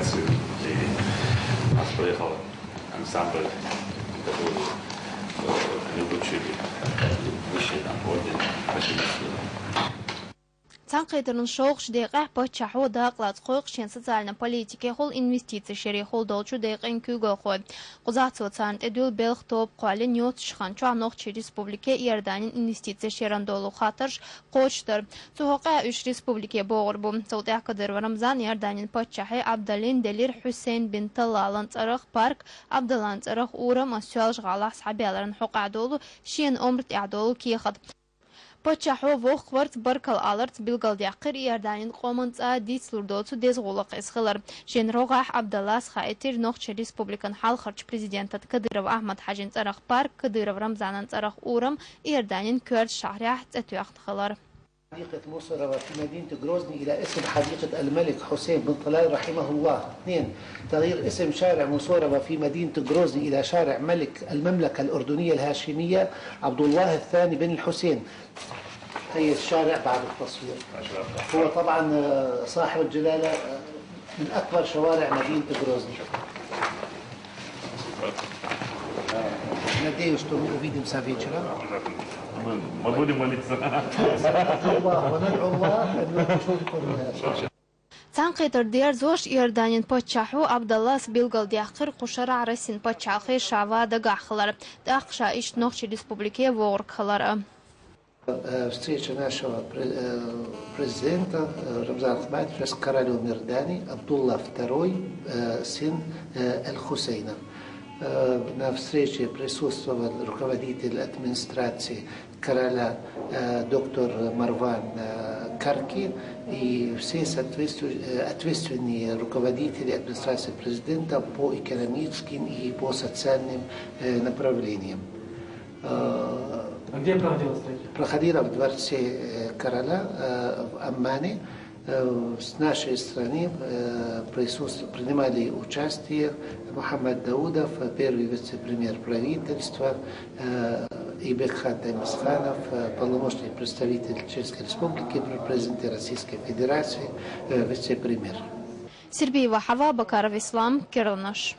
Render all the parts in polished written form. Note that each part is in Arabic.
делегацию и нас поехал ансамбль, который они вручили высший орден Почетного. Цанқайдырын шоғыш дейқі бачаху дақлад қойық шен социальна политике қол инвестиция шері қол долчу дейқін күгі қой. Құзатсы өтсант әділ белқ топ қуалы нет шыққан чуанықчы республике ерданин инвестиция шерін долу қатырш қойштыр. Сұхоқа үш республике боғыр бұл. Сауды ақыдыр Рамзан ерданин бачахы Абдалин Делир Хусейн бин Талалан царық парк Абдалан царық урам асуал жғалақ сабияларын хоқадолу шен омрт әдолу кейқыд. Пачаху вох кварт баркал аларт билгал дяқыр ерданин қоманца дицлурдоцу дезғолық исқылар. Жен роғах Абдалас хаэтир ноқчы республикан халқарч президентат Кадыров Ахмад Хажин царақ парк, Кадыров Рамзанан царақ урам ерданин көрд шахрях цәтуяқтықылар. حديقة مصرة في مدينة غروزني إلى اسم حديقة الملك حسين بن طلال رحمه الله. 2. تغيير اسم شارع مصورة في مدينة غروزني إلى شارع ملك المملكة الأردنية الهاشمية عبد الله الثاني بن الحسين. هي الشارع بعد التصوير. هو طبعا صاحب الجلالة من أكبر شوارع مدينة غروزني. Надеюсь, что мы увидимся вечером. Мы будем молиться. Цанқайдыр дер зош ерданин пачаху Абдаллас билгал дяқыр қушара арасин пачахы шава дагахлар. Дақша иш нохчи республике воғырқылар. Встреча нашего президента Рамзана Ахмадовича с королем Мирдани Абдулла II, сын Аль-Хусейна. На встрече присутствовал руководитель администрации короля доктор Марван Карки и все ответственные руководители администрации президента по экономическим и по социальным направлениям. Где проходила встреча? Проходила в дворце короля в Аммане. С нашей страны принимали участие Мухаммад Даудов, первый вице-премьер правительства, и Бекхан Таймасханов, полномочный представитель Чешской Республики, президент Российской Федерации, вице-премьер. Сербиева Хава Бакаров Ислам Кирлнаш.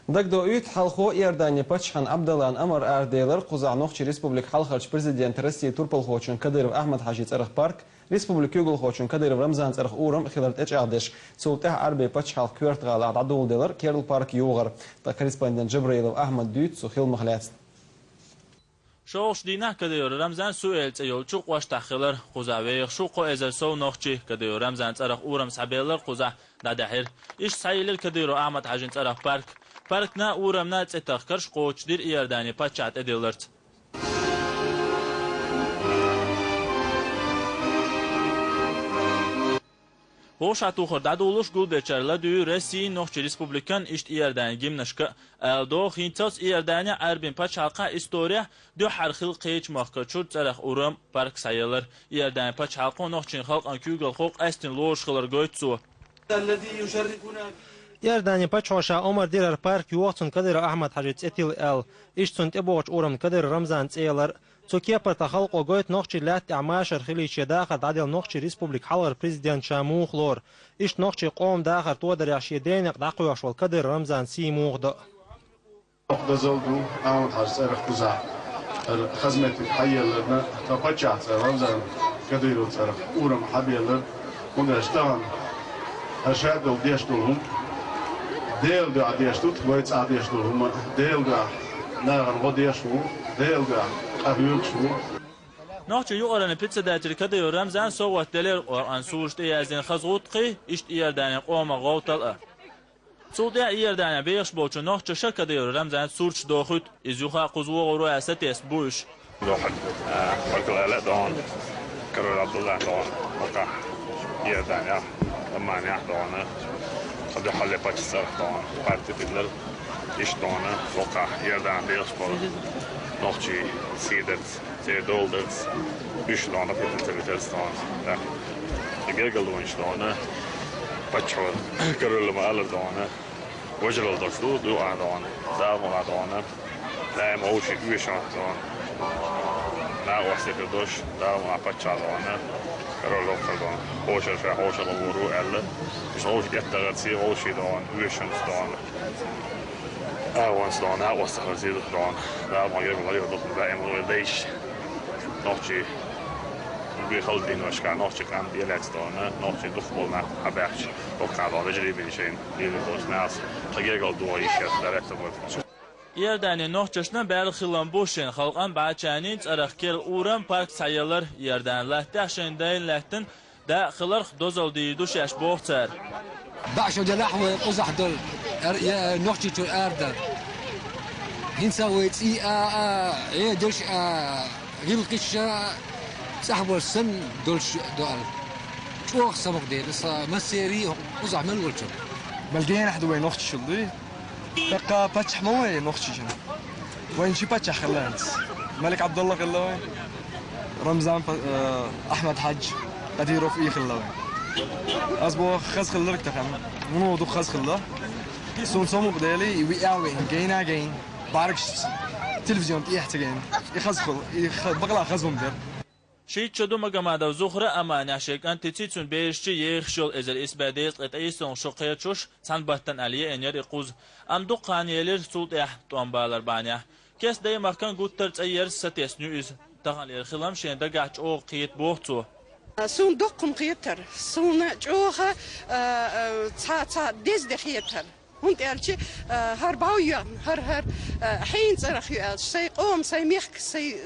Дагдо үйт халқо Иордания пачхан Абдалан Амар Ардейлар Құза Нохчи Республик халқарч президент России Турпал Хочун Кадыров Ахмад Хажи Царах парк Республик Югл Хочун Кадыров Рамзан Царах Урам Хиларт Эчадеш Султах Арбей пачхал Квертгал Адул Делар Керл парк Югар та корреспондент Джабраилов Ахмад Дүйт Сухил Махляц. شوش دينا كديور رمزان سوئل تيول شوق واش تخيلر قوزا ويخ شوقو ازل سو نوخشي كديور رمزان تارخ اورم سابيلر قوزا دادحير ايش سايلر كديور احمد حاجن تارخ باركنا اورمنا تتخكرش قوچ دير ايرداني پاچات اديلرت Hoş atuğur daduluş gul beçerla düğü Resi Nohçi Respublikan işt iyerdani gimnaşka eldo hintas iyerdani erbin paç halka istoriya dü harxil qeyç mahkaçur çaraq uram park sayılır. Iyerdani paç halka Nohçin halk ankügül xoq estin loşqılar goytsu. Иордания пачоша Омар Дирар парк юоцун Кадыр Ахмад Хажиц Этил Эл ишцун тебоч урам Кадыр Рамзан Цейлар Цукепа тахалк огойт нохчи лят амашар хиличи дахар дадил нохчи республик халар президент Шамух лор иш нохчи қом дахар тодер яшиденек дақуяш вал Кадыр Рамзан Симухда دزودو أمام حرس أرخوزا خدمة حيالنا تقطعت رمزان كديرو ترى أورم حبيالر ونشتغل أشهد وديشتهم ديل دا ديشتوت ويت عديشتهم ديل دا ناغن وديشتو ديل دا أبيوكشو نحن يقولون بيتزا داتر كديرو رمزان سوت دليل قرآن سوشت يازين خزوتقي إشت إيرداني قوم غوطل سوديا إيرداني بيش بوچو نحن شكا ديرو رمزان سورش دوخت إزيوخا قزوغ رؤاسة يسبوش واحد فرق الآلاء دون كرر عبد الله دون وقع إيرداني أماني دون قد حل باكستان دون بارتي تدلر إيش دون وقع إيرداني بيش بول نحن سيدت سيدولدت إيش دون بيتنتبتلس دون إجيغل دونش دون بچور كرر لما ألر دون وجرل دكتور دو دون دام دون لا موشي ويشان دون نا وسيكردوش دا ما بتشالونا كرولو كردون هوشر في هوشر الورو ألا مش هوش يتغطي هوشي دون ويشنس دون وانس دون وستغطي دون دا ما يقول لي دون دائما ليش نوتشي بيخلدين وشكا نوتشي كان ديالات دون نوتشي دخولنا حباش وكان رجلي بيشين ديالوس ناس تجيغل دويشيت دايركت Yerdani nohçaşna bäri xillan boşen xalqan baçanin çaraqkel uran park sayılır yerdan lahta şendayn lahtin da xilar dozal diduş yaş boğçar. Başo delahwe quzah dol nohçi tu arda. Hinsa wetsi dolş hilqish sahbo sen dolş dol. Çoğ sabaq deyil masiri quzah mal wulçu. بلقين أحد وين نوخش شلدي بقى باتش موي نوخش جن وين شي باتش خلانت ملك عبد الله خلاوي رمضان أحمد حج قدير رفيق خلاوي أصبو خز خلرك تفهم منو دو خز خلا سون سومو بدالي ويقاوي جينا جين باركش تلفزيون يحتاجين يخز خل بقلا خزهم در Şehit çodu magamada zuhra ama naşekan tetsitsun beşçi yexşol ezel isbadil qetayson şoqaya çoş sanbattan aliye ener iquz amdu qaniyeler sultah tombalar banya kes day makan guttar tsayer satesnu iz taqalir khilam şenda gaç o qiyet boğtu sun dokum qiyeter sun çoğa ta dezde qiyeter هونت أرجع هرباويا هر حين صرخي سيقوم سيميخ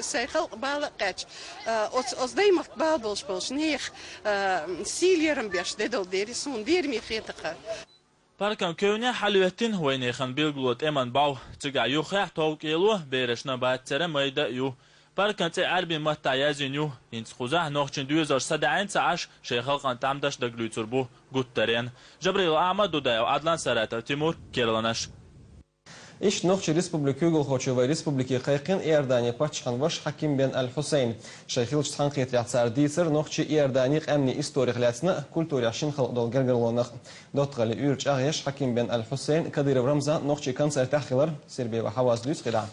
سيخلق بالقاش أص دايما بالبولش بولش نيخ سيليرم بيش ددل ديري سون دير ميخيتقه Parkan köyne halvetin hoynexan bilgulot eman bav tsiga yuxah tolk elu bereshna batsere mayda yu Parkan tse arbi matta yazinu ins khuzah noqchin 2017 sheyxalqan tamdash dagluturbu guttaren Jabril Ahmad Dudayev Adlan Saratar Timur Kerlanash إيش نوخش ريسبوبليكي غلخوشي وريسبوبليكي قيقين إيرداني باتشخان وش حكيم بن الحسين شيخيل شتخان قيت يعصار ديسر نوخشي إيرداني أمني إستوري خلاتنا كولتوري عشين خلق دول جرجرلونخ دوت غالي يورج أغيش حكيم بن الحسين كدير رمزان نوخشي كانسر تحخيلر سيربي وحواز لوس خداع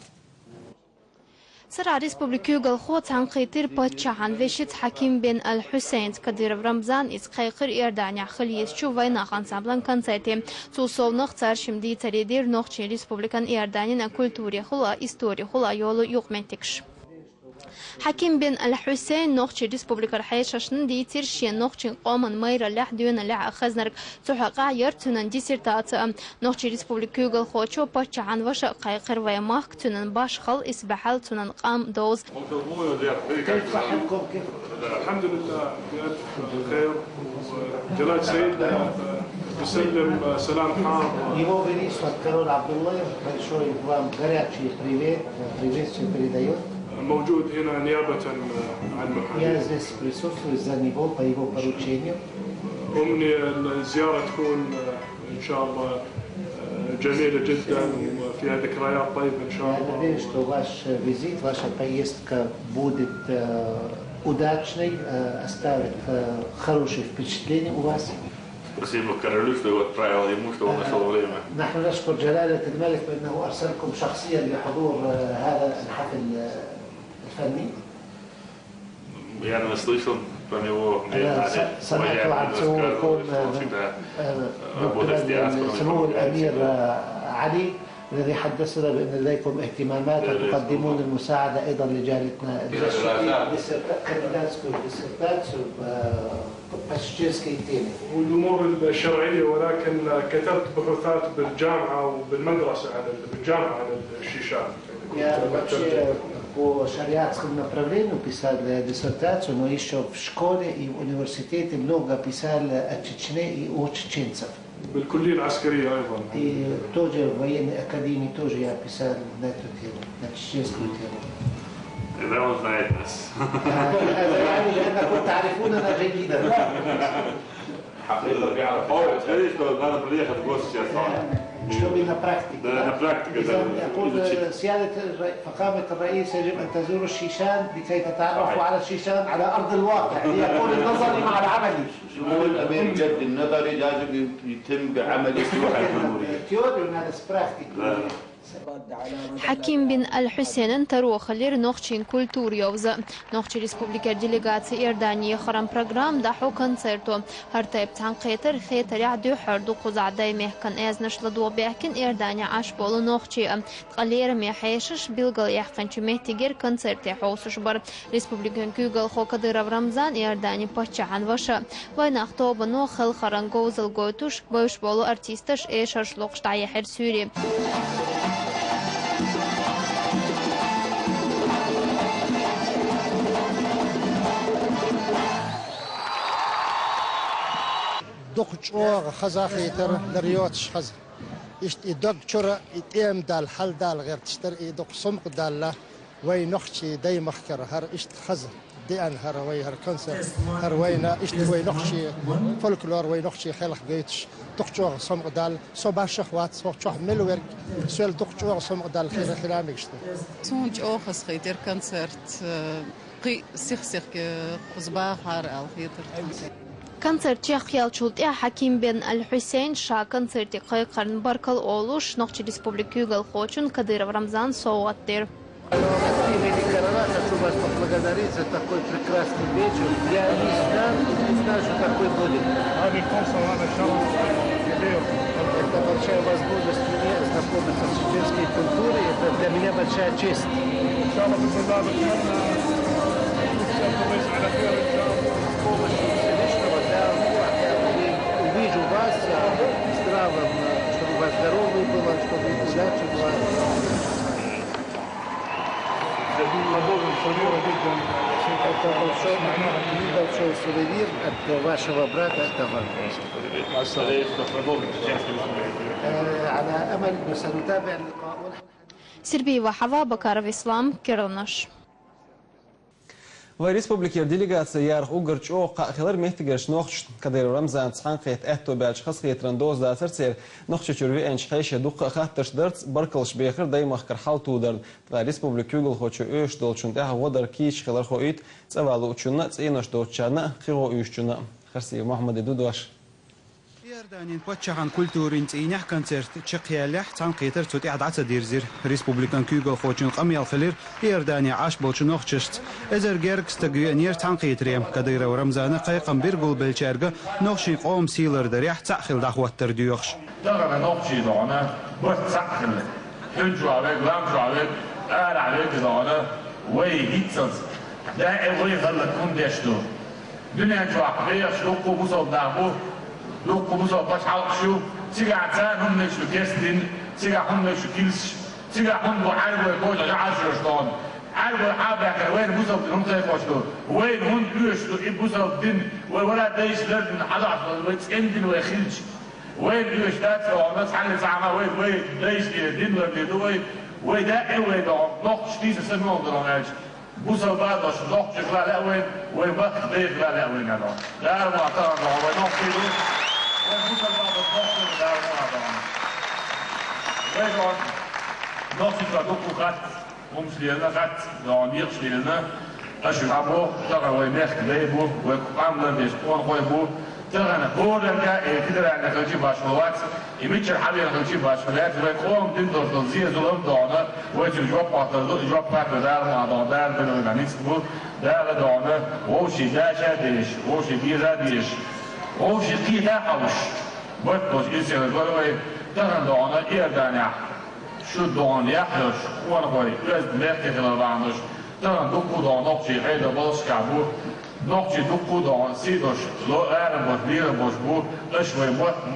سرع ريسبوبليكي غلخو تنقيتر باتشخان وشت حكيم بن الحسين كدير رمزان إز قيقر إيرداني خليس شو وينا خانسابلان كانسيتي سوسو نختار شمدي تريدير نوخشي ريسبوبليكان إيرداني كولتوري خلا إستوري خلا يولو يقمنتكش حكيم بن الحسين نوخشي ريسبوبليكا رحيششن ديتير شين نوخشي قومن ميرا لح ديونا لح خزنرك تحقا يرتنن ديسيرتات نوخشي ريسبوبليكا غلخوشو باتشعان وش قيقر ويماخ تنن باشخل إسبحال تنن قام دوز كيف صحتكم كيف؟ الحمد لله بخير جلال سيدنا يسلم سلام حار Его Величество король Абдулла большой вам горячий приветствие передает. موجود هنا نيابة عن محمد. Я здесь присутствую за него по его поручению. أمني الزيارة تكون إن شاء الله جميلة جدا وفيها ذكريات طيبة إن شاء الله. Я надеюсь, что ваш визит, ваша поездка будет удачной, оставит хорошее впечатление у вас. Спасибо королю, что его отправил ему, что он нашел время. نحن نشكر جلالة الملك بأنه أرسلكم شخصيا لحضور هذا الحفل الفني. Я наслышал про него. سمعت عن سمو الأمير علي الذي حدثنا بأن لديكم اهتمامات وتقدمون المساعدة أيضا لجالتنا والأمور الشرعية ولكن كتبت بحوثات بالجامعة وبالمدرسة بالجامعة عن الشيشان. По шариатскому направлению писали диссертацию, но еще в школе и в университете много писали о Чечне и о чеченцев. بالكلية العسكرية أيضا. И тоже в военной академии тоже я писал на эту тему, на чеченскую тему. Да, он знает нас. يعني لأنكم تعرفوننا جيدا. حقيقة بيعرف. Скорее, что надо приехать в гости сейчас. شلون на практике. Да, на практике. يقول سيادة فخامة الرئيس يجب أن تزوروا الشيشان لكي تتعرفوا على الشيشان على أرض الواقع. يقول النظري مع العملي. شمول الأمير جد النظري لازم يتم بعمل إصلاح الجمهورية. تيوري وناس براكتيك. Hakim bin Al-Hüseyin'in taruxlir noxçin kultur yovza. Noxçi Respublika delegasi Erdaniye xaram program dahu koncerto. Her tayb tanqeter xeter yadu hardu quzadai mehkan eznashla dobehkin Erdaniye aşbolu noxçi. Tqalir mehayşiş bilgal yahqançı mehtiger koncerti hausuş bar. Respublikan kügal Kadyrov Ramzan Erdaniye paçahan vaşa. Vaynaq toba no xil xaran gozal goytuş boş bolu artistaş eşarşloqştaya her süri. دقچوغ خزاخيتر لريوتش خز اشت دقچورا اتيم دال حل دال غير تشتر دق سمق دال وي نخشي داي مخكر هر اشت خز دي ان هر وي هر كونسرت هر وينا اشت وي نخشي فولكلور وي نخشي خلق جيتش دقچوغ سمق دال صباح شخوات صباح ملورك سول دقچوغ سمق دال خير خلامكشت سونج اوخس خيتر كونسرت قي سيخ قزباح هر الخيتر Konsertçi xiyalçultya Hakim bin Al-Hüseyin şa konserti qayqarın barkal oluş Noxçi Respublika Югал Хочун Kadyrov Ramzan соуаттер. Хочу вас поблагодарить за такой прекрасный вечер. Я не знаю, что такой будет. Это большая возможность мне знакомиться с чеченской культурой. Это для меня большая честь. Увижу вас, здраво, чтобы у вас здоровье было, чтобы удача была. Это большой сувенир от вашего брата, это вам. على أمل سنتابع اللقاء. Sirbi ve Hava Bakarov İslam Kiranaş. Vai Respublika delegasiya yarq ugarch o qaqilar mehtigersh noxch Kadyrov Ramzan tsanqet etto belch khasqetran dozda sarser noxch churvi ench xaysha duq khattash darts barkalsh bekhir daymaq kar haltudar Vai Respublika Югал Хочу öş dolchun da wadar kiç xilar xoit tsavalu uchunna tsinosh dolchana xigo uyushchuna Xarsi Muhammad Dudush Erdanian paçahan kulturin tsiyah koncert chiqyalah tsanqeter tsut i'adata dirzir Respublikan Югал Хочун qamyal khilir Erdaniya ash bolchun noxchist ezer gergsta gyenir tsanqetrem Kadyrov Ramzana qayqam bir gol belcherga noxshi qom silarda rih tsakhil dahwattar diyoxsh dagana noxshi dona bot tsakhil hujwabe glamjabe arabe dona way hitsas da way khalat kundeshto dünya jwaqbeyash luqu musaddabu luqu musaddash halqshu sigatan hum neshu kestin sigahum neshu kils sigahum buharwa koja ja'ashrashton عارف حابة وين بوصل هم زي فاشلو وين هون بيشلو إيه بوصل الدين ولا دايش لازم حدا ويتسندن ويخلش وين بيش دات لو الناس حل زعما وين دايش الدين ولا وين ده وين ده نقش دي سمو درامج بوصل بعد باش نقش لا وين بقى ضيف لا وين هذا لا ما ترى وين نقش له وين بوصل بعد نقش لا وين نقش له دوكو omslierna gat da nierslierna as je abo daar we merk lebo we kwamlen des on gooi bo terana boden ga kidra na kalji bashwat imichir habi na kalji bashwat we qom din dor dozia zulum dona we jwab patar jwab patar dar ma dar belo na nis bo dar dona o shi dasha des o shi biza des o shi qita awsh bot bos isel we terana dona Erdania شو دون يحلش وانا قوي لازم نركز على بعضش ترى دكتور دون نقطي غير باص كعبو نقطي دكتور دون سيدش لو أعلم وكبير بوشبو أشوي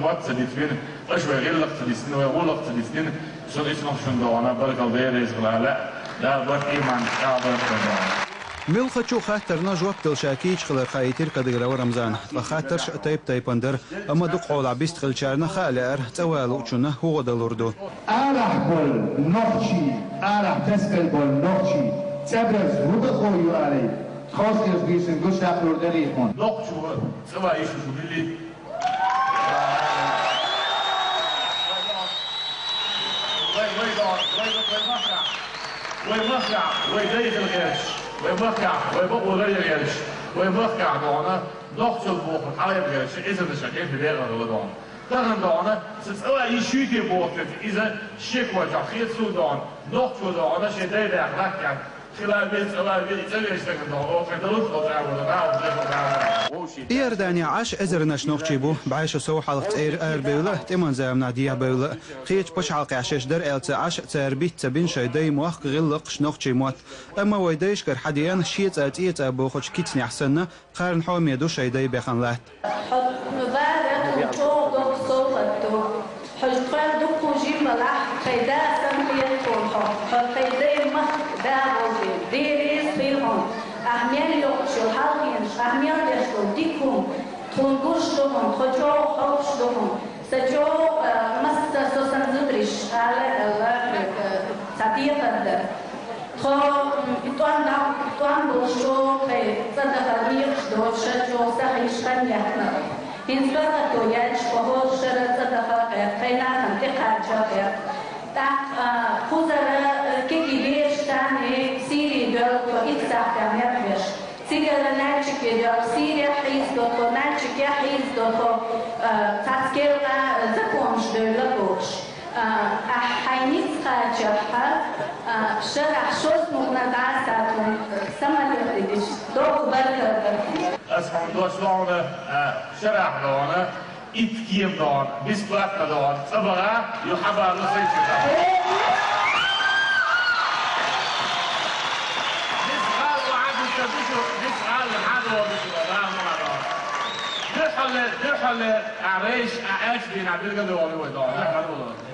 موت سديتين أشوي غير لقط سديتين ويقول سديتين شو اسمه شو دون برك الغير يزغل لا بس إيمان كعبر دون ملخچو خاطر نجوب تلشاكيچ خلر خايتر Kadyrov Ramzan خاطر تايب اندر اما دق قول عبيست خلچارنا خالر توالو چونه هو دلوردو ارح بول نوخشي ارح تسكل بول نوخشي تبرز هو خويو علي خاص يزبيسن گوش اخوردني خون نوخشو سوا يشو بيلي وي دايز الغيرش ويبقى غير يرش ويبقى دونه نقص البوق حاله يرش اذا الشكل في دايره غلطان Daran dane, siz alle in Schüte boten, diese Schickwa, Jachir Sudan, noch zu dane, sie der Lacken. إيرداني عاش أزرناش نوخشي بو بعيش سو حلقة إير بيولا تمن زامنا ديا بيولا خيج باش حلقة عشاش در إلت عاش تربيت تبين شيداي موخ غلق نوخشي موت أما ويدايش كر حديان شيت أتيت أبو خوش كيتني أحسننا قارن حوم يدو شيداي بخان لات حجقال دكو جيم ملاح خيدا سمية طولها خيدا مخ داوزي ديريس فيهم أحميان لوشو حالين أحميان لشو ديكم تونغوش لهم خجو خوش لهم سجو مستا سوسن زدريش على ساتية تدر خو توان بوشو خي صدق الميخ دوش جو سخيش خنيحنا إنسان توياش وهو شرط صدقة خينا منطقة جاية تاع خوزرة كيكيبيش تاني سيري دول وإكساح كاميرش سيري ناتشك دول سيري حيز دول ناتشك حيز دول تاسكيرنا زكومش دول لبوش حينيس خاجها شرح شوز مغناطاساتهم سماليوتيش دوك بركة اسمم دوستانه شرح دانه ایتکیم دان بیسپلات دان صبره یو حبار نسیج دان نسال وعد تبشو نسال هذا وبشو لا ما دخل عريش اعيش بين عبد القادر ودان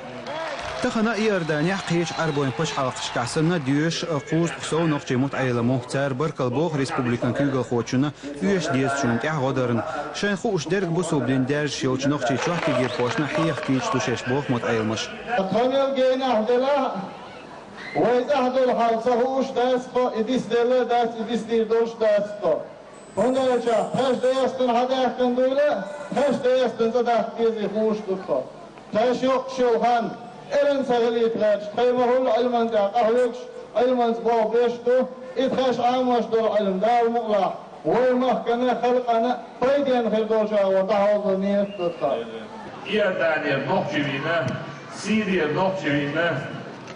تخنا إيرداني حقيش أربعين باش حلقش كعسلنا ديوش قوس قصو نقطة متعيلة مهتر بركل بوخ ريسبوبليكان كيغل خوتشنا يوش ديز شونت غادرن شين خوش درك بوسو بدين درج شيوش نقطة شوح تجير خوشنا حيخ كيش توشيش بوخ متعيل مش أتخانيل جينا أهدلا وإذا أهدل حالسه وش داسقو إديس ديلا داس إديس دير دوش داسقو هنگا جا هش ديستن هده احتن دوله هش ديستن زده كيزي خوش دوخو هش يوق شوهان إلن سهليت غيرش خيمه العلم دا قهلوكش علم زبو بيشتو إدخاش عاموش دور علم دار مغلق والمحكمة خلقنا فايدين خلقوشا وتحوض نيت تطلع إيردانيا نوخشوينة سيريا نوخشوينة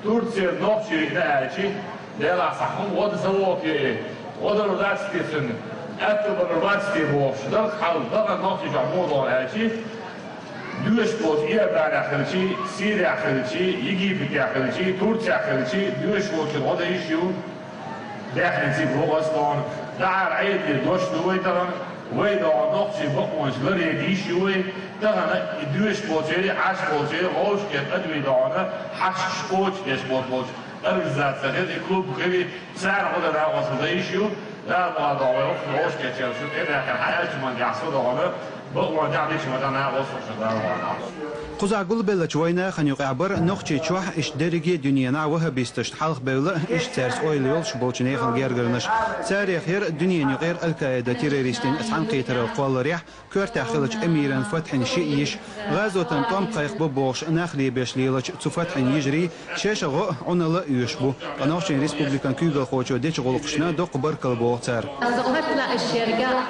تركيا نوخشوينة أعشي ديلا صحهم وده سووكي وده رضاتي سنة أكتب الرضاتي بوفش دلق حال دلق نوخشي جمهور أعشي دوش بود ایردان اخرچی سیر اخرچی یگیپی اخرچی ترکی اخرچی دوش بود که خود ایشیو داخلتی بروغستان در عید دوش دوی تران وی دار نقشی بقونش لری دیشیوی تران دوش بود چه عش بود چه روش که ادوی دانه حش بود کش بود ارزاد سخت کلوب خیلی سر خود در واسه ایشیو در بعد آوای روش که چه شد ایده که حیات من جاسو دانه قزع قول بلا شوينا خن يقعبر نخشي شوح إش درجة دنيانا وها بيستشت حلق بلا إش ترس أويليول شبوشني خن جرجرنش تاريخ هير دنيا يغير القاعدة تيروريستين أسعن قيتر وقال ريح كور تأخلج أميرا فتح شيء غازو تنطم قيق ببوش ناخلي باش ليلج تفتح يجري شاشة غو عنلا يشبو قناوشين ريسبوبليكان كيغل خوشو ديش غلقشنا دوق بركل بوغتار صغتنا الشرقة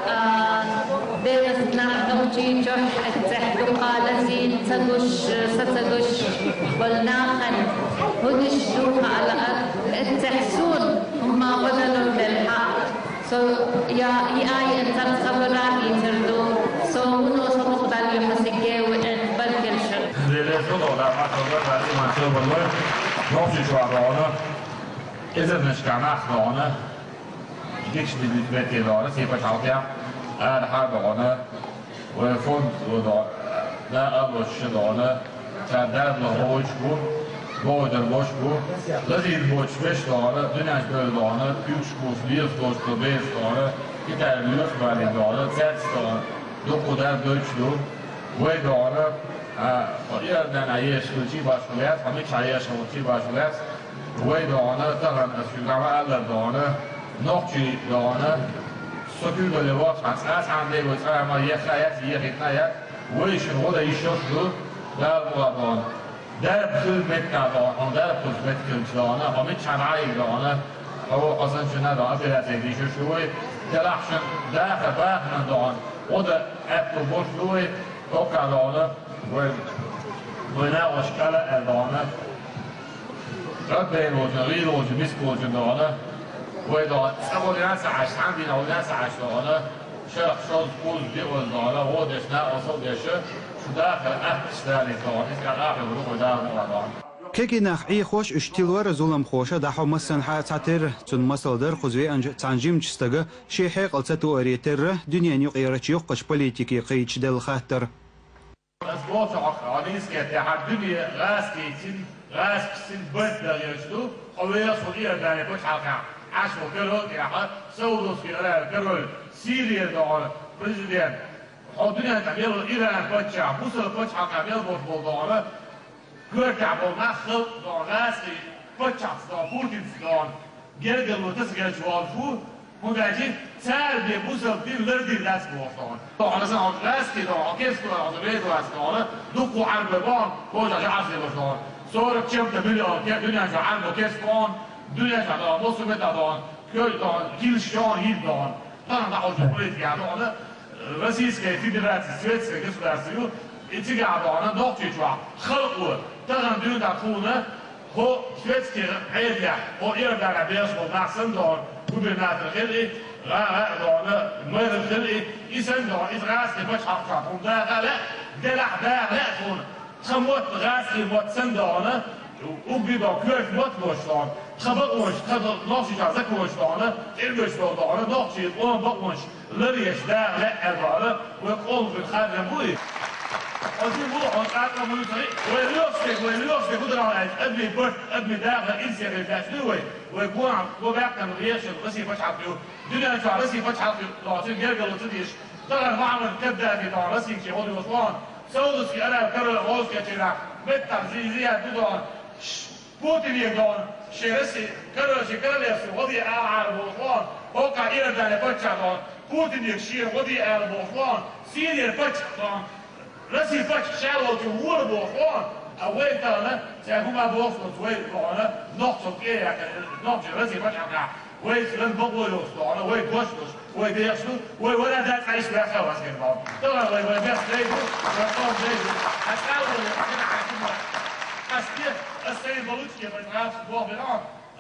بيرسنا نوجي جرح التحت قالتين تدوش ستدوش والناخن هدش دوها على التحسون هما بدلوا بالحق يا آية تنخبران يتردو ونو صدق دالي مسيكي وإن بركلشن زيلة صدق دا ما تردو دالي ما تردو بالله نوشي شوارعونا إذا نشكعنا أخلانا ديكش دي بيتي دارة سيبا شعطيا حربغانه وفند لا أبوش شدانه تردد لهوش بو بودر باش بو لذید باش بش داره دنش بردانه پیوش بوش لیف داشت و بیف داره که در لیف بلی داره زد داره دو قدر دوچ دو وی داره ایردن ایش خلچی باش خلیت همه که ایش خلچی باش خلیت وی داره تغن از شکرمه الر داره نقچی داره سکول و لباس از همده و سر ما یک خیت یک خیت ویشون خود ایشاش دو در مولدان در پول متکردان هم در پول متکردانه همه چند عیب دانه او اصلا چنه دانه بیرد ایدیشو شوی درخشن در خبرمن دان و در اپل باش دوی توقع دعونا وبناء أشكال دعونا ربين وجريد وجمسك وجدعونا وإذا أقول ناس عاش عندنا وناس عاش دعونا شرح شوز كل دول دعونا هو دشنا أصل دشة شو داخل أحسن دعونا إسكال آخر وروح دعونا دعونا كيكيناخ اي خوش اشتيلور زولم خوشة دحو مسن حاتر تن مسلدر خزوي تنجيم تشتغ شي حيق التو اريتر دنيا نيو قيرتش يوقش بوليتيكي قيتش دل خاطر أسبوع عديس كده الدنيا راس كيتين راس كسين بدر يجدو قوية صغيرة داني بوش حلقة عشو كرول كده سودوس كده كرول سوريا دعونا بريزيدنت الدنيا تعمل إيران بوشة موسى بوش حلقة بيل بوش دعونا كركع بالنخل دعاسي بتشخص دع بوتين دع جرجل وتسجل شوالفو مدعين سال بيبوسل دين لردي لاس بوفان دع مثلا لاسكي دع كيف كل عضلات واسكانه دقوا عن ببان بوجا جعفر بفان صور كم تبليون كيف دنيا جعان وكيف فان دنيا جعان موسم دعان كل دعان كل شان هيد دعان طبعا دعوة جبريت يعني رئيس كيفي دلات السويس كيف دارسيو إنتي قاعدة نقطة جوا خلقه ترى دون دكتورنا هو شويتكي عيلة هو يرجع لبيش ومحسن دار وبنات الخلق لا دارنا مير الخلق يسند دار إدراس لبش حقهم ده لا دلع ده لا تون خموت راس لموت سندارنا وبيبقى كيف موت وشان خبر وش خبر ناشي جازك وشانه إلوش دارنا ناشي وان بقوش لريش ده لا دارنا ويقول في الخارج بوي أزين بروح وقعدنا ملوثري ويلوسك قدرة أبني برد أبني داخل إنسي غيرتاش نوي ويكون وبعكنا مغيرش الرسي فتحة فيه دنيا نشوع رسي فتحة فيه لعطين جرقل وتديش طلع معمل كبدا في طبعا رسي كي عودي وصوان سودس كي أنا كرر الغوز كتيرا متر زيها بدون بوتين يقدون شي رسي كرر يسي وضي أعار وصوان وقع إيردان فتحة دون بوتين يكشير وضي أعار وصوان سيريا فتحة رسي فتح شعره جمهور بوفون أول تانا سيكون بوفون توي لعنا نقطة إيه يعني نقطة رسي فتح كع ويس لن بقول لعنا وي دوشوش وي ديشلو ولا ده تعيش بقى خلاص كده بعض طبعا وي بس ليجو وقام ليجو أسأله كده عايزين أسكير أسكير بلوتشي بتعرف بوفون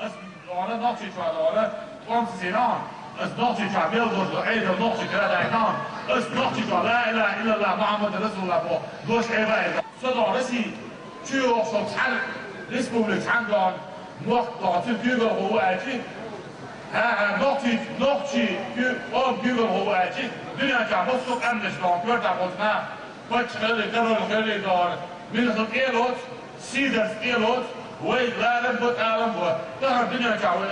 أس لعنا نقطة لعنا خمس سنين أس نقطة شعبية دوش عيد نقطة كده دايكان أس نقطة لا إله إلا الله محمد رسول الله دوش عبادة صدق رسي شو صوت حل ريسبوبليك عندهم نقطة تيجر هو أجي نقطة جيجر هو أجي دنيا كابوسك أمنش دون كرتا بوزنا فتش خلي كرر خلي دار من خلق إيلوت سيدرس إيلوت ويد لا ربط عالم بو تهر دنيا كاوي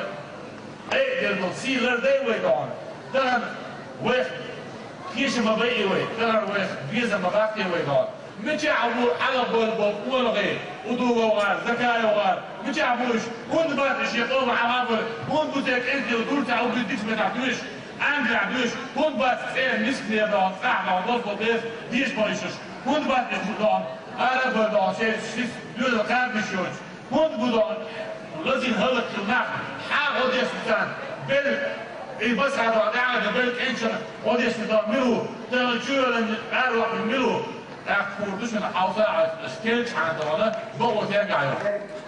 أي دل سيلر دي ويدون تهر ويخ كيش ما بيجي ويد تهر ويخ بيزا ما باقي ويدون متى عبور على بول ولغي ودو وغار زكاة وغار متى عبورش كنت باتش يقوم على بول كنت بتك أنت وقلت أو بديش ما تعدوش أنت عدوش كنت باتش إيه نسكني يا صاحب وضرب وضيف ديش بايشش كنت باتش بدون أنا بدون شيء يقول كان بيشوش كنت بدون لازم هلك الماء حاول ودي سلطان بل إيه بس هذا قاعد بل إنشر ودي سلطان ملو ترجو لأن أروح ملو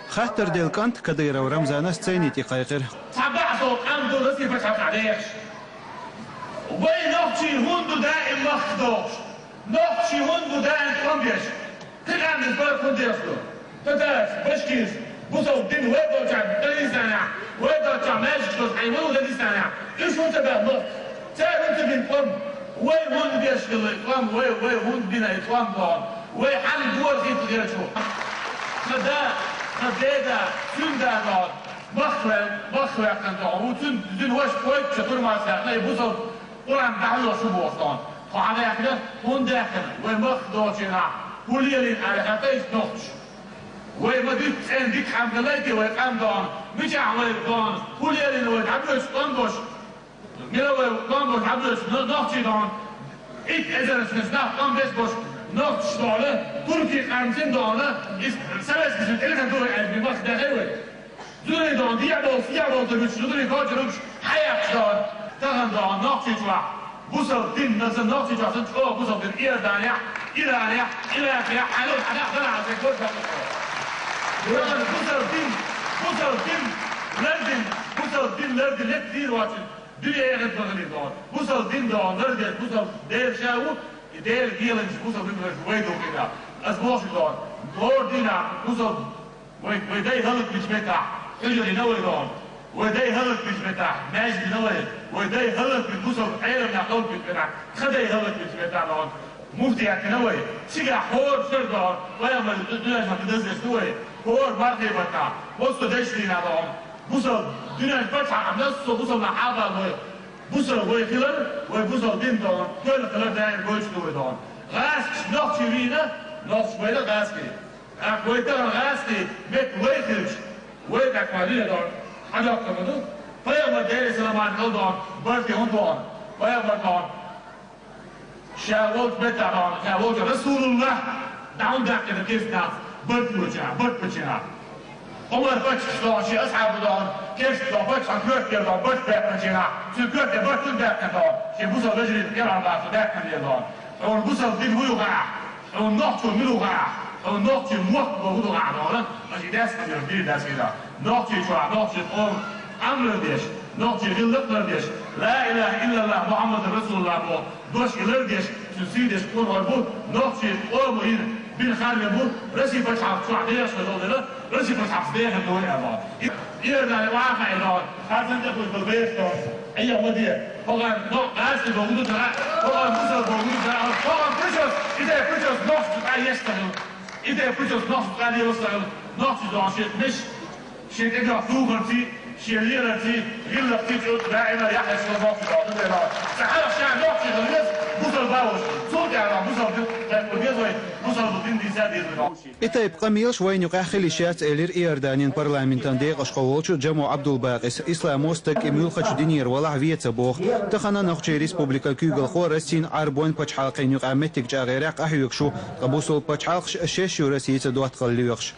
خاطر ديل كانت كديرة ورمزانة ستيني تقايقر تبعثوا عنده لسي فتحك عليك وين نقشي هندو دائم مخدوش نقشي هندو دائم كرمبيش تلعب البلد كنديرسلو تدرس بشكيز بوصل الدين ويدو جعب دلي سنة ويدو جعب ماشي شلوس حيوانو دلي سنة إيش هون تبع مخ تعال انت بين قرم وين هون بيشكل الإقلام وين هون بينا إقلام دون وين حال الدول خيط غير شو خدادا تندا دون مخوة كان دون وتن وش كويت شطور مع ساقنا يبوصل قرآن دعوه شو بوصلون فعلى كده هون داخل وين مخ دوشنا كل يلين على حتى يستنقش وين ما ديك حمد الله وين قام دون مش عوال دون كل يلين وين عبدوش قندوش ملوي قندوش عبدوش نقشي دون إيك إذا نسناه قام بيسبوش نقش دونه تركي خمسين دونه سبس بسنت إلي كان دوري عزمي باش داخلوي زوري دون ديعبو فيعبو تبش زوري كاجروش حياة دون تغن دون نقشي جوا بوصل دين نزل نقشي جوا سنت بوصل دين إير دانيا إلى في حالون حدا خلع على الكرة ورغم بوصل الدين لردن لك كثير واتن دنيا يغد بغلي دون بوصل الدين دون لردن بوصل دير شاو دير جيلنج بوصل الدين ويدو كده أسبوعش دون مور دينا بوصل ويدي هلك مش متاع اجري نوي دون ويدي هلك مش متاع ماشي نوي ويدي هلك بوصل عيلة من عقول متاع خدي هلك مش متاع دون مفتي اعتنوي سيجا حور شردون ويما الدنيا ما تدزش دوي حور مرتي بتاع وصل دشتي نادون بوصل دنيا الفتحة عم نص بوصل لحاضر بوصل ويخلر وبوصل دين دون كل خلر داير بوش دوي دون غاس نوخ شوينا نوخ شوينا غاسكي ويتر غاسكي مت ويخلش ويتك مالية دون حاجة كمدو فيما داير سلمان دون برتي هون دون ويما دون شاوت بتاعنا شاوت رسول الله دعون دعك كيف ناس برت بتشا عمر بتش شلون شيء أصعب دون كيف شلون بتش عن كرت يدون برت بتشا شو كرت برت دعك دون شيء بوصل رجلي كير على بعض دعك يدون أو بوصل دين هو غاع أو نقطة منو غاع أو نقطة موت بهودو غاع دون ماشي داس كبير داس كذا نقطة شو نقطة قوم أمر ديش نقطة غلط ديش لا إله إلا الله محمد رسول الله دوش إلرديش تسيدش كون هربو نقطة قوم هنا بين خارج بو رسي فتح شو عديش ولا رسي فتح صديق الدول أبغى إيرنا واقع إيران خاصة تقول بالبيت دون أي ودية طبعا ناس بوجود ترى طبعا بوصل بوجود ترى طبعا بريشوس إذا بريشوس نقطة تعال يشتغل إذا بريشوس نقطة تعال يوصل نقطة دون شيء مش شيء إجا فوقتي شيريرتي غلقتي دائما يحيى شلون في بعض الوقت سحر الشعب نقطة غليظ بوصل باوش صوت يعني بوصل بدين دي سادي إتايب قميلش وين يقع خليشات إلير إيردانين برلمانتان ديق أشقوالشو جمو عبد الباقس إسلاموستك إميل خش دينير ولا فيتا بوخ تخنا نخشي ريسبوبليكا كيغل خورستين عربون بچحالقين يقع متك جاغيرق أحيوكشو قبوصل بچحالقش الشيشيو رسيت دوات قليوخش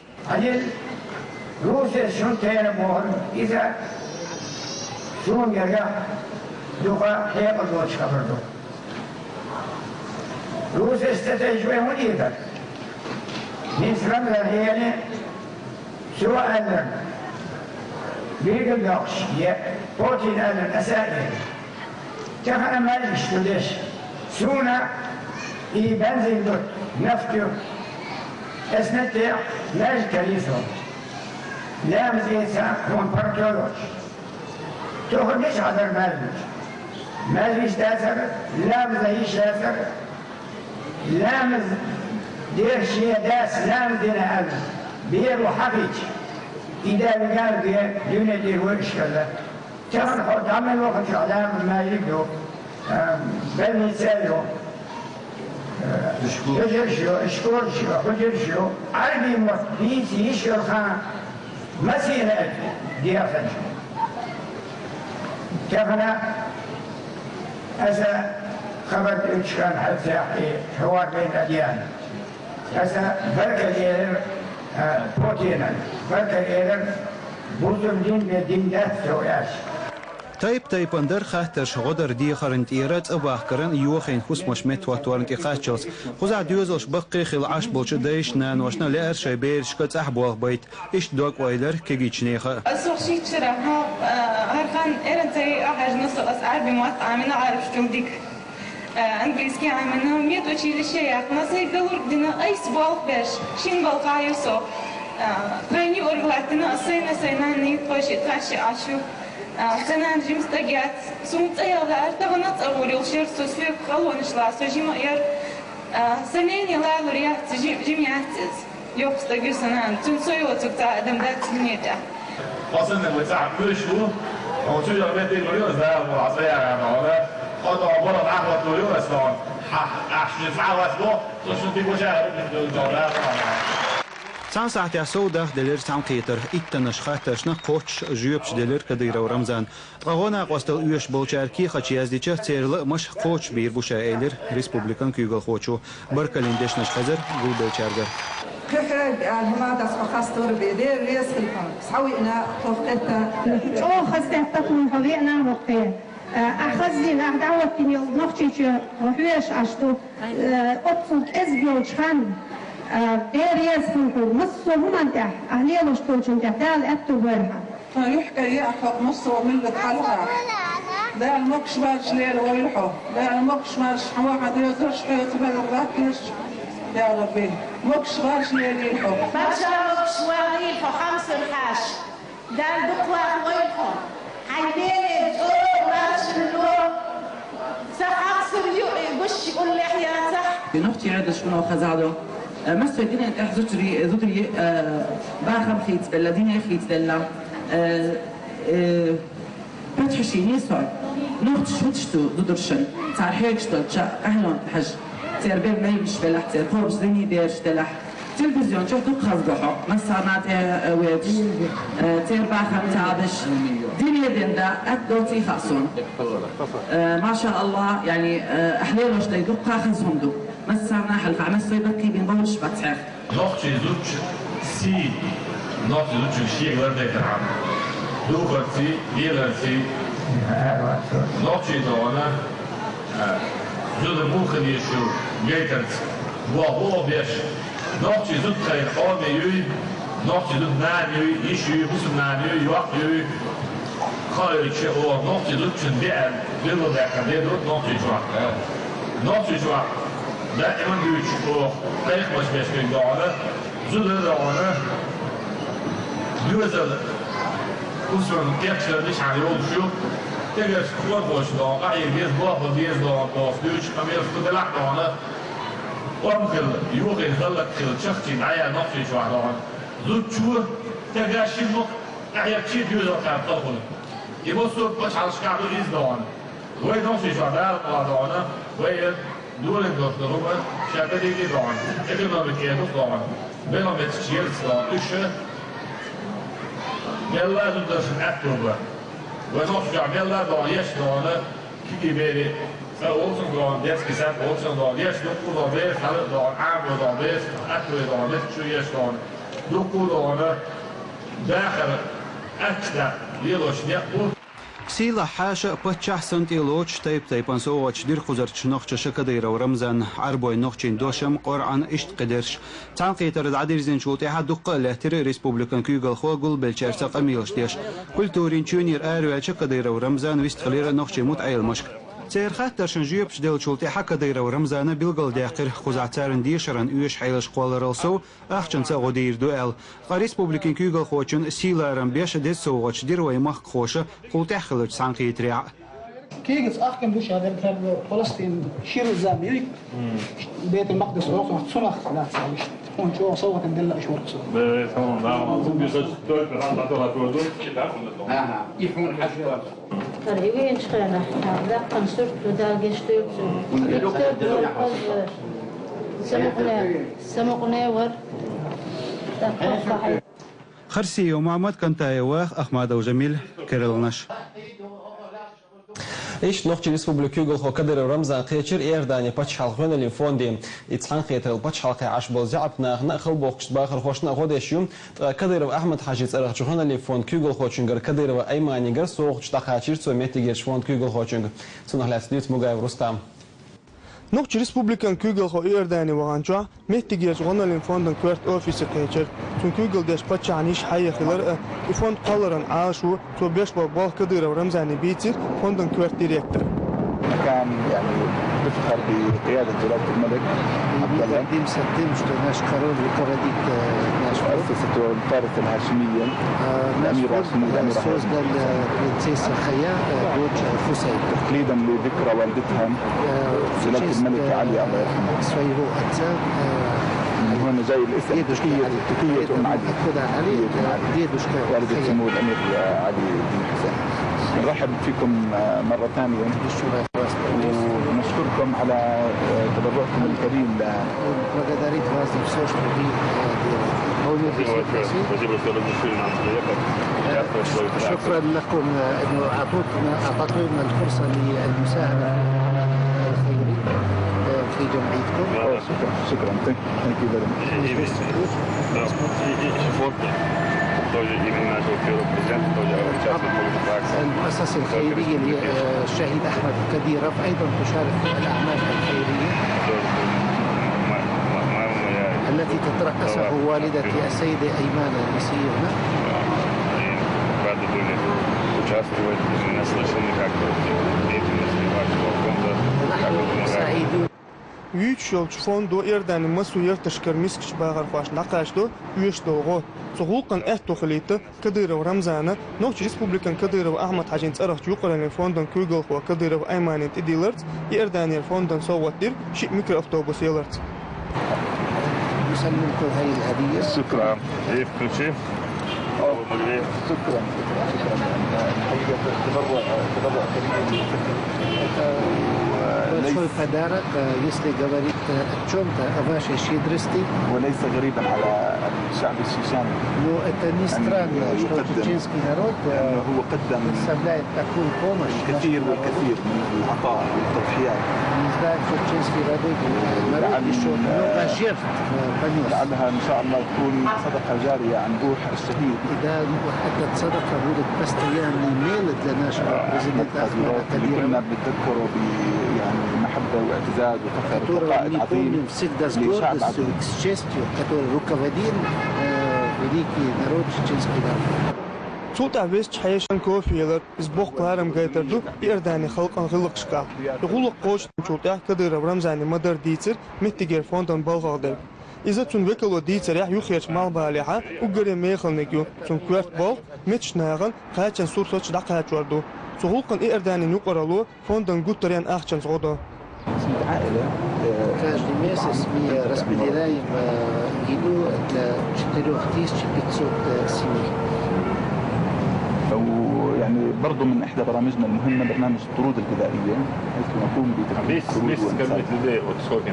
روسيا شون تين مهر إذا شون يرجع دوقا هيك الوش خبرته روسيا استتجوا مديرة نسلم لهينه سواء أن بيقول لقش يا بوتين أن أسائل كفنا ما يشتدش سونا يبنزل دوت نفتو اسنتي لاج كريسو لامز إنسان هون بركيولوش تخرجش هذا المالوش مالوش تأثر لامز هيش تأثر لامز دير شيء داس لامز دينا أمز بير وحفيج إذا قال بيه دون دير وش كذا كمان حط عمل وقت شعلام ما يقدو بل يسألو يجر شو اشكر شو حجر شو عربي مفيد يشكر خان مسيرة ديافن كفنا أسا خبرت إنشان حتى حوار بين الأديان أسا بركة إيرر بوتينا بركة إيرر بوزم دين بدين دات سوياش تايب اندر خاطر شغدر دي خرنت ايرات اباخكرن يوخين خوس مشمت وتورنتي قاچوس خوزا ديوزوش بقي خل عاش بولچ دايش نان وشنا لار شيبير شكت احبوخ بيت ايش دوك وايلر كيجيچنيخه السوشي تشرح هرخان ايرنتي احاج نص الاسعار بموقع من عارف شو ديك انجليزي عاملهم يدوشي لشيء نصي دور دنا اي سبالق باش شين بالقايوسو فاني اورغلاتنا سيناني خوشي تاشي عاشو سنان جيمس تاجات سمت أيها تبنات أولي وشير سوسفير خلون شلا سجيم أير سنين يلا لوريات جميعات يوبس تاجي سنان تنسوي وتقطع دم ذات سنيته. وصلنا وتعب كل شهور وشو جربت المليون ذا وعصير يعني هذا خد عبارة عن عقد مليون أصلاً عشان ساعة واسبوع تشوف في وجهه الدولار. سان ساعتي سودا دلير سان قيتر إتنش خاتشنا قوش جيبش دلير كديرة ورمزان غونا قوستل يوش بولشاركي خاتشي ازديچه تيرل مش قوش بير بوشا ايلر ريسبوبليكان كيغل خوچو بركلين دشنش خزر قول بلچارگر كيف هما داس خاستور بيدير ريس خلفان سحوي انا خوفتا او خستحتكم حبينا وقتين أخذنا دعوتني نختي وحوش أشتو أبصد أزبيو شان ديريز خنكو مصو همانتح أهليلو شتوشن تحتال أبتو برها يحكي يأخذ مصو وملة حلقة ده المقش مارش ليل ويلحو ده المقش مارش واحد يزرش حيث بلغاتيش يا ربي مقش مارش ليل يلحو مارشا مقش ويلحو 5 الحاش ده البقوة ويلحو حيدين مارش اللو صح أكسر يقش يقول لي يا صح نختي عدة شكونا وخزعدو مستوى الدنيا انت زوتري باخم خيت بلا دنيا خيت بلا بتحشي نيسوي نوت شوتشتو دودرشن تاع حيجتو تشا اهلون حج تير بير ماي مش بلح تير فورس دني ديرش تلح تلفزيون شفتو خزقحو مسامات ويتش تير باخم تابش دنيا دندا ادوتي خاصون ما شاء الله يعني احليلوش ديدق خزهم دو مسامنا حلف عمل سيبكي بنبوش بتعرف نوتشي زوتش سي نوتشي زوتش شيء غير ذاك العام دوغرتي يلرتي نوتشي دونا زود الموخن يشو جيترت وهو بيش نوتشي زود خير حومي يوي نوتشي زود نانيوي يشوي بسم نانيوي يوقيوي خير شيء هو نوتشي زود شنبيع بيلو ذاك ديدو نوتشي جوا نوتشي جوا دائما بيشوفوا تاريخ مش بيشكل دعنا زود دعنا يوزل كوسون كيكشر ليش عن يوم شو تقدر تقول باش دعنا أي بيز بوه بيز دعنا بوفدوش أمير في دلع دعنا وأمكن يوغي خلك خل شختي معايا نفسي شو عدنا زود شو تقدر شيء نق أي شيء يوزل كان تقول يبصوا باش على شكله يز دعنا وين نفسي شو عدنا وين دول الدكتور شابدي دعان اقتصادي دعان بينهم تشيل صلاة يلا ندرس أكتوبر ونرجع يلا دعان يش دعان كي بيري فأوصل دعان ديس كسات أوصل دعان يش دكتور دعان بير خلق دعان عام دعان بير أكتوبر دعان بير شو يش دعان دكتور دعان داخل أكتر ليلوش نقول سيلا حاشا بتشح سنت إلوش تيبان سووش دير خزرتش نخش شكدير ورمزان عربوي نخشين دوشم قرعن اشت قدرش تنقيت رد عدير زين شوتي حد دقة لهتر ريسبوبليكان كيغل خوغل بالشارسق أميلش ديش كل تشونير آروي شكدير ورمزان ويست خلير نخشي موت عيل مشك سير خاطر شنجيب شديل شولتي حكا دير ورمزانه بالقل داقر خزعتارن ديشرن ايش حيلش قوالرلسو اخشن ساغو دير دوال ريسبوبليكان كيغل خوچن سيلارن بيش ديس سوغوچ دير ويمخ خوشه قولتي خلج سانقيت ريع كيغز اخكم دوش هذا فلسطين شير الزامي بيت المقدس روح صنخ لا تساويش هون شو صوت ندل اشور قصو تمام لا بيسج دول بهذا تقولون كده يفون حاجه فريقين شخينا لا قنصرت ودال جشتوت سمقنا ور خرسي ومحمد كنتاي واخ احمد وجميل كيرلنش إيش نوخش ريسبوبليكي يقول خو كدر رمزان قيشر إيرداني بتش حلقون اللي فوندي يتصحن قيتر بتش حلقة عش بالزعبنا نأخذ بوقش باخر خوشنا غودش يوم كدر أحمد حاجز أرخ شوهنا اللي فوند كيقول خوشنجر كدر وأيماني جر سوق تشتاق عشير سوميتي جرش فوند كيقول خوشنجر سنة لاسديت مجاي رستم نوخش ريسبوبليكان كيقول خو إيرداني وغانجوا ميتي جرش غنا اللي فوندن كوارت أوفيس قيشر تون كيقول داش بتش عنيش حي خلر يفوند قلرن عاشو تو بيش ببال كدر ورمزاني بيتي فوندن كوارت ديريكتر كان يعني نفخر بقيادة جلالة الملك عبد الله قديم سديم شتوناش قرار بقراديك ناش مؤسسة الفارس الهاشمية الأمير محمود الأمير سوز قال برنسيسة خيا دوج فوسيل تقليدا لذكرى والدتها جلالة الملك علي الله يرحمه سويه أتسا من هون جاي الاسم تقية أم علي والدة سمو الأمير علي بن حسين نرحب فيكم مرة ثانية ونشكركم على تبرعكم الكريم благодарить вас за все, что вы شكرا لكم انه اعطيتونا الفرصة للمساهمة الخيرية في جمعيتكم. شكرا. Thank you very much. المؤسسة الخيرية للشهيد أحمد كديرف أيضا تشارك في الأعمال الخيرية التي تترأسها والدتي السيدة أيمان المسيرنا. نحن سعيدون. Üç yolcu fondu Erdanin masu yertaşkar miskç bağır faş naqaşdo üyeş doğu. Soğuqan toxiliti Kadyrov Ramzana Noqç Respublikan Kadyrov Ahmad Hajin Tsaraq yuqaran fondun Kugel xo Kadyrov Aymanit Edilert Erdanir fondun Soğatdir şi mikroavtobus yelert. نسلمكم هذه الهدية. شكرا. كيف كل شيء؟ شكرا. الحقيقة تبرع كبير. Большой подарок, если говорить о чем-то, о вашей щедрости. وليس غريبا على الشعب الشيشاني. Но это не странно, что чеченский народ представляет такую помощь. الكثير والكثير من العطاء والتضحيات. Не знаю, что чеченский народ еще много жертв понес. لعلها إن شاء الله تكون صدقة جارية عن روح الشهيد. إذا حتى الصدقة будет постоянный мелод для нашего президента Ахмада Кадирова. كلنا بنتذكره يعني محبة واعتزاز وفخر وقائد عظيم لشعب عظيم. С честью, который руководил великий народ чеченский народ. Sultan West Hayashan Kofiyeler iz boqlaram gaytardu Erdani xalqan gılıqşqa. Yğuluq qoç Sultan Kadyrov Ramzani madar diçir mittiger fondan balğaqda. İza tun vekalo diçir ya yuxyaç mal baliha ugere mexalnegyu tun kvart bol mitşnağın qaçan sursoç daqaç vardu. Soğuqan Erdani yuqaralu fondan gutarian axchan zodo. Каждый месяц мы распределяем еду для 4500 семей. يعني برضه من احدى برامجنا المهمه برنامج الطرود الغذائيه حيث نقوم بتخفيض الطرود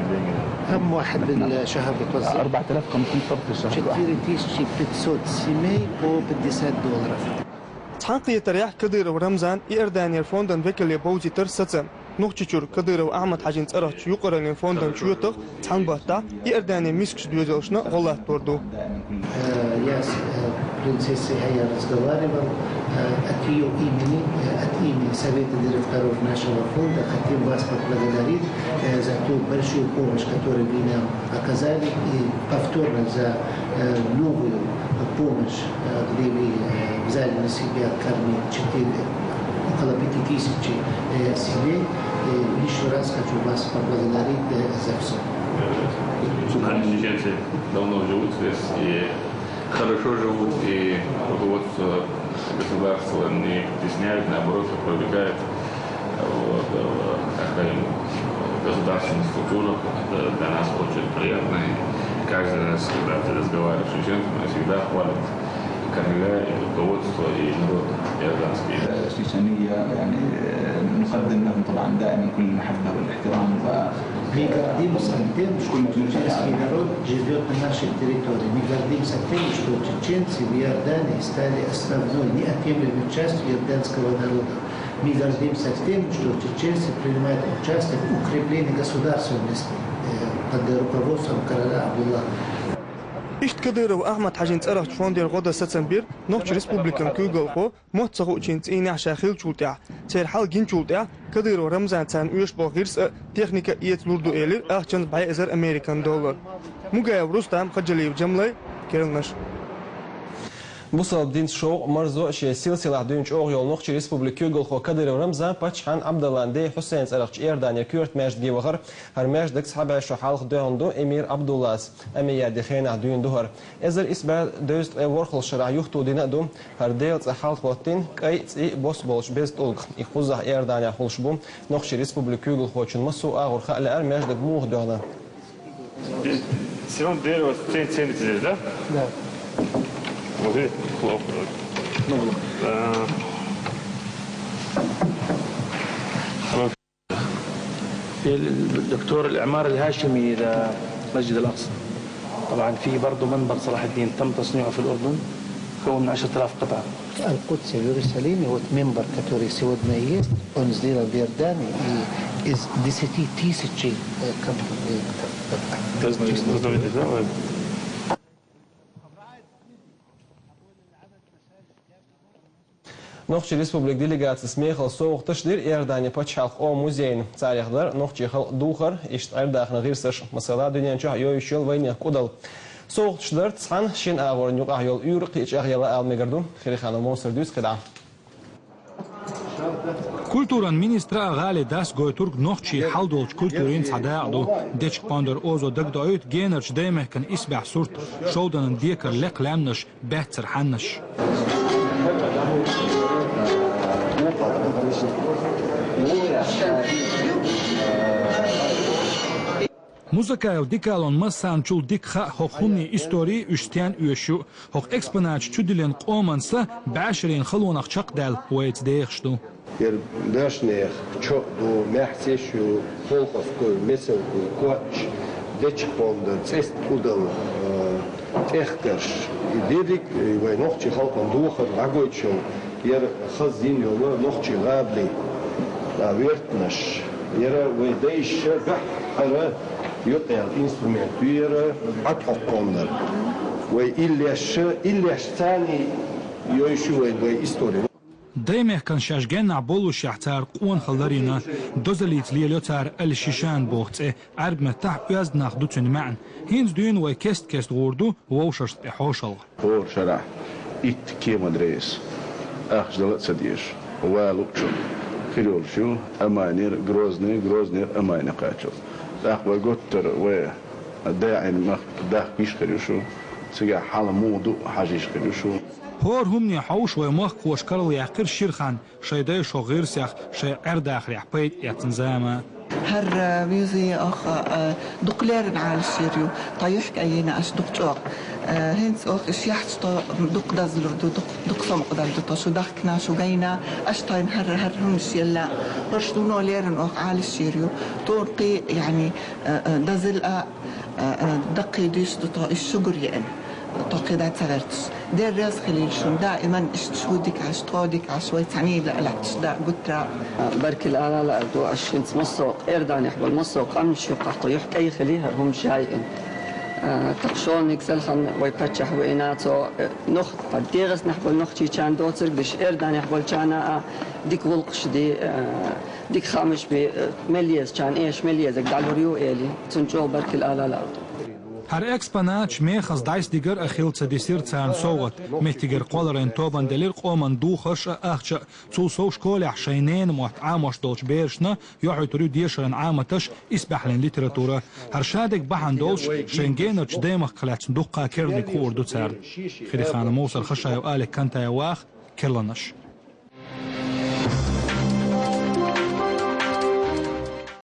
كم واحد بالشهر بتوزع؟ 4500 فرد في الشهر. 4500 семей по $50. Tanqiye tarih Kadyrov Ramzan Erdanir fondan vekili bauzi tırsatsın. Noqçiçur Kadyrov Ahmad Hajin Tsaraq yuqaranin fondan çuyotıq Tanbahta Erdanir miskç düzelişine qolat durdu. Я с принцессой Хая разговаривал от ее имени, от имени Совета директоров нашего фонда. Хотим вас поблагодарить за ту большую помощь, которую вы нам оказали, и повторно за новую помощь, где вы взяли на себя кормить около 5000 семей. Еще раз хочу вас поблагодарить за все. Наши чеченцы давно живут здесь и хорошо живут, и руководство государства не стесняет, наоборот, продвигает в государственных структурах. Это для нас очень приятно. И каждый раз, когда ты разговариваешь с чеченцами, всегда хвалят Кремля и руководство и народ иорданский. الشيشانية يعني نقدم لهم طبعا دائما كل المحبة والاحترام Мы гордимся тем, что чеченский народ живет на нашей территории. Мы гордимся тем, что чеченцы в Иордании стали основной неотъемлемой частью иорданского народа. Мы гордимся тем, что чеченцы принимают участие в укреплении государственности под руководством короля Абдуллаха. İşt Kadyrov Ahmad Hajin Tsaraq fondir qoda satsan bir Noqç Respublikan Kugel xo mohtsağı üçün tsini şaxil çultya. Çer hal gin çultya Kadyrov Ramzan tsan üyeş bo girs texnika iyet lurdu elir axchan $1000 Amerikan dollar. Mugayev Rustam Xajaliyev Jamlay Kerilnash. Bu sabab din şoq marzo şey silsilah dünç oğ yol Noqç Respublik Kugel xo Kadyrov Ramzan Paçhan Abdallande Hüseyin Tsaraq Erdani Kürt majd givğar har majd dak sahaba şu halq döndü Emir Abdullah Amiya dixena dün duhar ezer isbal döst worxul şara yuxtu dinadu har deyl halq watin qay bos bolş best olq ixuzah Erdani xulşbu Noqç Respublik Kugel xo üçün masu ağır xalar majd dak muğ döna. Сегодня дерево ценится здесь, да? Да. Вот видите, хлоп. الدكتور الإعمار الهاشمي لمسجد الأقصى. طبعا في برضه منبر صلاح الدين تم تصنيعه في الأردن كون من 10,000 قطعة. القدس в Иерусалиме, вот мембар, который сегодня есть, он сделан в Иордании из 10 000 комплектов. نوخشي ريسبوبليك ديليغاتس ميخل سوق تشدير إيرداني باتشالق أو موزين تاريخدار نوخشي خل دوخر إشتعر داخل غير سش مسألة دنيا نشوح يويشيل وين يقودل سوق تشدير تسعن شين أغور نيوق أحيول يورق إيش أغيلا آل ميقردون خيري خانو موسر دوس قدعم Kultūran ministra gali das goiturg nohči haldolč kultūrin cadādu, dečk pandar ozo dagdojut generč dēmehkan isbēh surt, šaudanan diekar lek lemnaš, bēcer hannaš. Muzikāju dikālon masānčul dikha hokhuni istorī üstien üyüşü, hok eksponāč čudilien qomansa bāşirin xalonaq čaqdēl vajts dēkštu. Dashneer, Chokdo, Merceshu, Volkovko, Messelko, Koch, Dechponder, Cestpudel, Echters, Didik, wij nog je halt aan doger, Ragoitjo, hier gezien jongen, nog je rabli, daar werd nas, hier wij deze gahara, jotel instrument, hier atoponder, wij illes tani, joishu wij historie. دايمه كان شاشجن عبولو شحتار قوان خلدرينا دوزليت ليلوتار الشيشان بوغتي عرب متاح بيازد ناخدوتن معن هينز دوين واي كست غوردو ووشرت بحوشل هور شرح إت كيما دريس أخجلت سديش والوكشو خيرول شو أمانير غروزنير أماني قاتشو أخوة قطر و داعين مخ داخ كيش خريوشو سيجا حال مودو حاجيش خريوشو هور همني حوش ومخ وشكرل يعقر شيرخان شيداي شو غير سيخ شي عرداخ يحبيت يتنزاما هر ميوزي أخ دقليرن على الشيريو طيحك أينا أش دقشوق هنس أخ إش يحش دق دزلو دق صمق دلدو شو دخكنا شو جينا أش طين هر همش يلا برشتونو ليرن أخ على الشيريو تورقي يعني دزل دقي ديش دطا الشجر يقن تقيدات سغرتش دير راس خليل شون دائما اشتشودك عشتودك عشوي تعني لألعتش دا قطرة بركي الآلا لأردو عشينت مصوق إردان يحبل مصوق أمشي وقحطو يحكي أي خليها هم شايئن تقشونك سلخن ويبتشح وإناتو نخت فديغس نحبل نختي كان دوترك ديش إردان يحبل كان ديك ولقش ديك خامش بمليز كان إيش مليز اقدالو ريو إيلي تنجو بركي الآلا لأردو هر اكسبانات ميخز دايس ديگر اخيلت ديسير تسان صوت مهتيگر قولرين توبان دلير قومن دوخش اخش تو سو شكولع شينين موت عامش دولش بيرشنا يوحي تريد ديشرن عامتش اسبحلن ليتراتورا هر شادك بحن دولش شنجينرش ديمخ قلعت دوقا كيرني كور دو تسار خيري خان موصل خشا يوالك كانتا يواخ كيرلنش